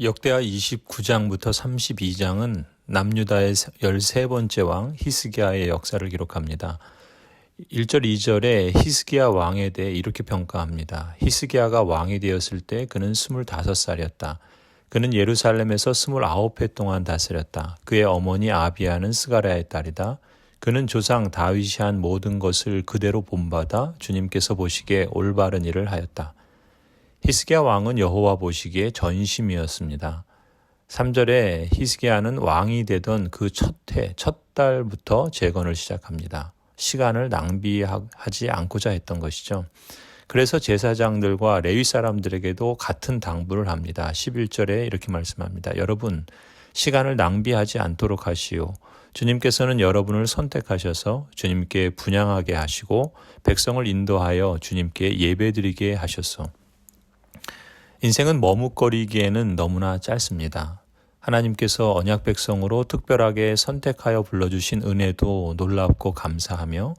역대하 29장부터 32장은 남유다의 13번째 왕 히스기야의 역사를 기록합니다. 1절 2절에 히스기야 왕에 대해 이렇게 평가합니다. 히스기야가 왕이 되었을 때 그는 25살이었다. 그는 예루살렘에서 29해 동안 다스렸다. 그의 어머니 아비야는 스가랴의 딸이다. 그는 조상 다윗이 한 모든 것을 그대로 본받아 주님께서 보시기에 올바른 일을 하였다. 히스기야 왕은 여호와 보시기에 전심이었습니다. 3절에 히스기야는 왕이 되던 그 첫 달부터 재건을 시작합니다. 시간을 낭비하지 않고자 했던 것이죠. 그래서 제사장들과 레위 사람들에게도 같은 당부를 합니다. 11절에 이렇게 말씀합니다. 여러분, 시간을 낭비하지 않도록 하시오. 주님께서는 여러분을 선택하셔서 주님께 분향하게 하시고 백성을 인도하여 주님께 예배드리게 하셨소. 인생은 머뭇거리기에는 너무나 짧습니다. 하나님께서 언약 백성으로 특별하게 선택하여 불러주신 은혜도 놀랍고 감사하며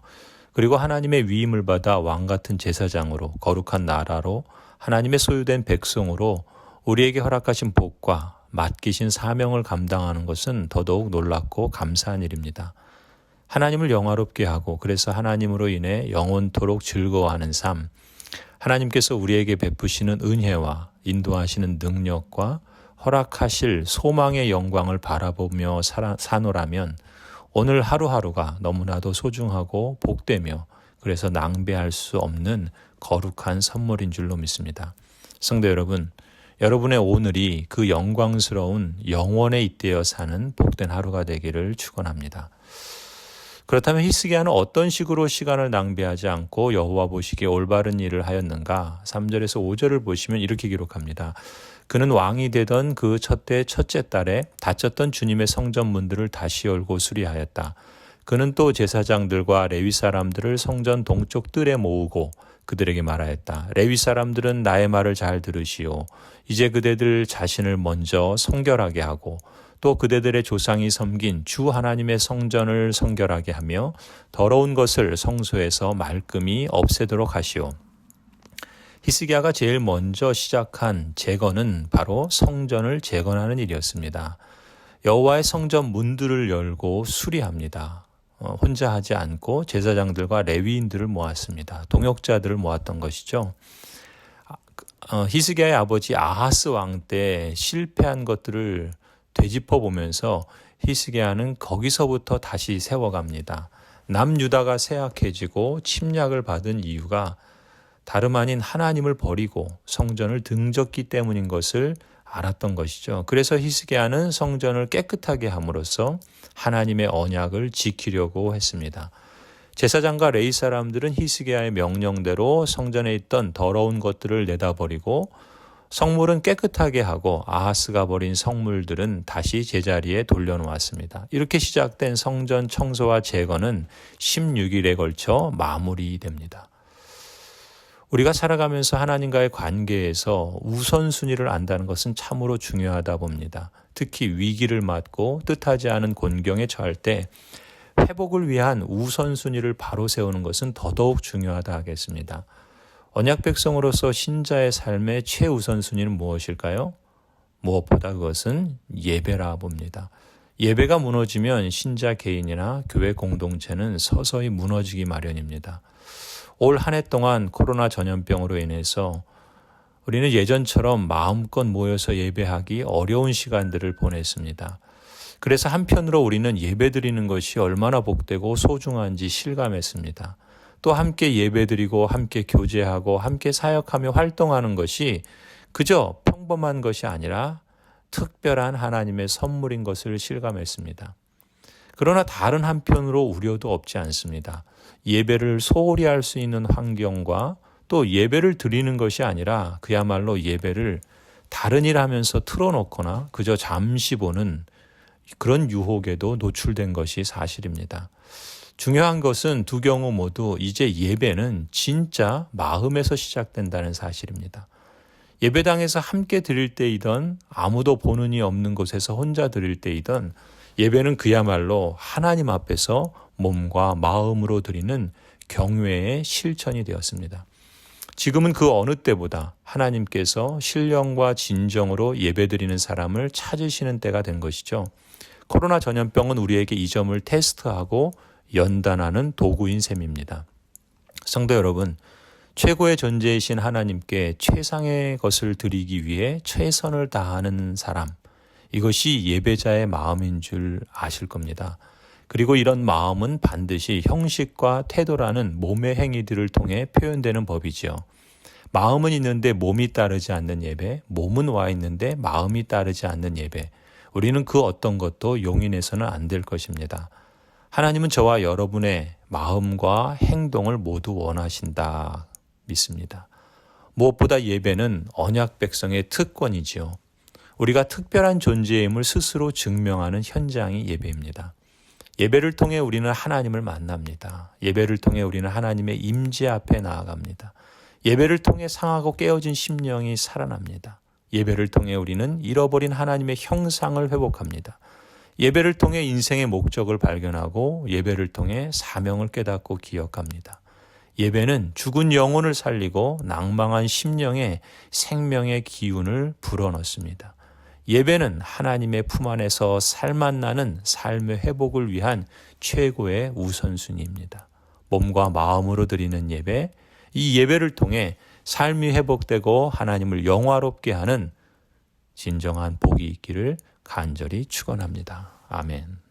그리고 하나님의 위임을 받아 왕같은 제사장으로 거룩한 나라로 하나님의 소유된 백성으로 우리에게 허락하신 복과 맡기신 사명을 감당하는 것은 더더욱 놀랍고 감사한 일입니다. 하나님을 영화롭게 하고 그래서 하나님으로 인해 영원토록 즐거워하는 삶, 하나님께서 우리에게 베푸시는 은혜와 인도하시는 능력과 허락하실 소망의 영광을 바라보며 사노라면 오늘 하루하루가 너무나도 소중하고 복되며 그래서 낭비할 수 없는 거룩한 선물인 줄로 믿습니다. 성도 여러분, 여러분의 오늘이 그 영광스러운 영원에 잇대어 사는 복된 하루가 되기를 축원합니다. 그렇다면 히스기야는 어떤 식으로 시간을 낭비하지 않고 여호와 보시기에 올바른 일을 하였는가? 3절에서 5절을 보시면 이렇게 기록합니다. 그는 왕이 되던 그 첫째 달에 닫혔던 주님의 성전 문들을 다시 열고 수리하였다. 그는 또 제사장들과 레위 사람들을 성전 동쪽 뜰에 모으고 그들에게 말하였다. 레위 사람들은 나의 말을 잘 들으시오. 이제 그대들 자신을 먼저 성결하게 하고 또 그대들의 조상이 섬긴 주 하나님의 성전을 성결하게 하며 더러운 것을 성소에서 말끔히 없애도록 하시오. 히스기야가 제일 먼저 시작한 재건은 바로 성전을 재건하는 일이었습니다. 여호와의 성전 문들을 열고 수리합니다. 혼자 하지 않고 제사장들과 레위인들을 모았습니다. 동역자들을 모았던 것이죠. 히스기야의 아버지 아하스 왕 때 실패한 것들을 되짚어 보면서 히스기야는 거기서부터 다시 세워갑니다. 남유다가 쇠약해지고 침략을 받은 이유가 다름 아닌 하나님을 버리고 성전을 등졌기 때문인 것을 알았던 것이죠. 그래서 히스기야는 성전을 깨끗하게 함으로써 하나님의 언약을 지키려고 했습니다. 제사장과 레위 사람들은 히스기야의 명령대로 성전에 있던 더러운 것들을 내다버리고 성물은 깨끗하게 하고 아하스가 버린 성물들은 다시 제자리에 돌려놓았습니다. 이렇게 시작된 성전 청소와 재건은 16일에 걸쳐 마무리됩니다. 우리가 살아가면서 하나님과의 관계에서 우선순위를 안다는 것은 참으로 중요하다 봅니다. 특히 위기를 맞고 뜻하지 않은 곤경에 처할 때 회복을 위한 우선순위를 바로 세우는 것은 더더욱 중요하다 하겠습니다. 언약 백성으로서 신자의 삶의 최우선순위는 무엇일까요? 무엇보다 그것은 예배라 봅니다. 예배가 무너지면 신자 개인이나 교회 공동체는 서서히 무너지기 마련입니다. 올 한 해 동안 코로나 전염병으로 인해서 우리는 예전처럼 마음껏 모여서 예배하기 어려운 시간들을 보냈습니다. 그래서 한편으로 우리는 예배드리는 것이 얼마나 복되고 소중한지 실감했습니다. 또 함께 예배드리고 함께 교제하고 함께 사역하며 활동하는 것이 그저 평범한 것이 아니라 특별한 하나님의 선물인 것을 실감했습니다. 그러나 다른 한편으로 우려도 없지 않습니다. 예배를 소홀히 할 수 있는 환경과 또 예배를 드리는 것이 아니라 그야말로 예배를 다른 일 하면서 틀어놓거나 그저 잠시 보는 그런 유혹에도 노출된 것이 사실입니다. 중요한 것은 두 경우 모두 이제 예배는 진짜 마음에서 시작된다는 사실입니다. 예배당에서 함께 드릴 때이든 아무도 보는 이 없는 곳에서 혼자 드릴 때이든 예배는 그야말로 하나님 앞에서 몸과 마음으로 드리는 경외의 실천이 되었습니다. 지금은 그 어느 때보다 하나님께서 신령과 진정으로 예배드리는 사람을 찾으시는 때가 된 것이죠. 코로나 전염병은 우리에게 이 점을 테스트하고 연단하는 도구인 셈입니다. 성도 여러분, 최고의 존재이신 하나님께 최상의 것을 드리기 위해 최선을 다하는 사람, 이것이 예배자의 마음인 줄 아실 겁니다. 그리고 이런 마음은 반드시 형식과 태도라는 몸의 행위들을 통해 표현되는 법이지요. 마음은 있는데 몸이 따르지 않는 예배, 몸은 와 있는데 마음이 따르지 않는 예배, 우리는 그 어떤 것도 용인해서는 안 될 것입니다. 하나님은 저와 여러분의 마음과 행동을 모두 원하신다 믿습니다. 무엇보다 예배는 언약 백성의 특권이지요. 우리가 특별한 존재임을 스스로 증명하는 현장이 예배입니다. 예배를 통해 우리는 하나님을 만납니다. 예배를 통해 우리는 하나님의 임재 앞에 나아갑니다. 예배를 통해 상하고 깨어진 심령이 살아납니다. 예배를 통해 우리는 잃어버린 하나님의 형상을 회복합니다. 예배를 통해 인생의 목적을 발견하고 예배를 통해 사명을 깨닫고 기억합니다. 예배는 죽은 영혼을 살리고 낭망한 심령에 생명의 기운을 불어넣습니다. 예배는 하나님의 품 안에서 살맛나는 삶의 회복을 위한 최고의 우선순위입니다. 몸과 마음으로 드리는 예배, 이 예배를 통해 삶이 회복되고 하나님을 영화롭게 하는 진정한 복이 있기를 간절히 축원합니다. 아멘.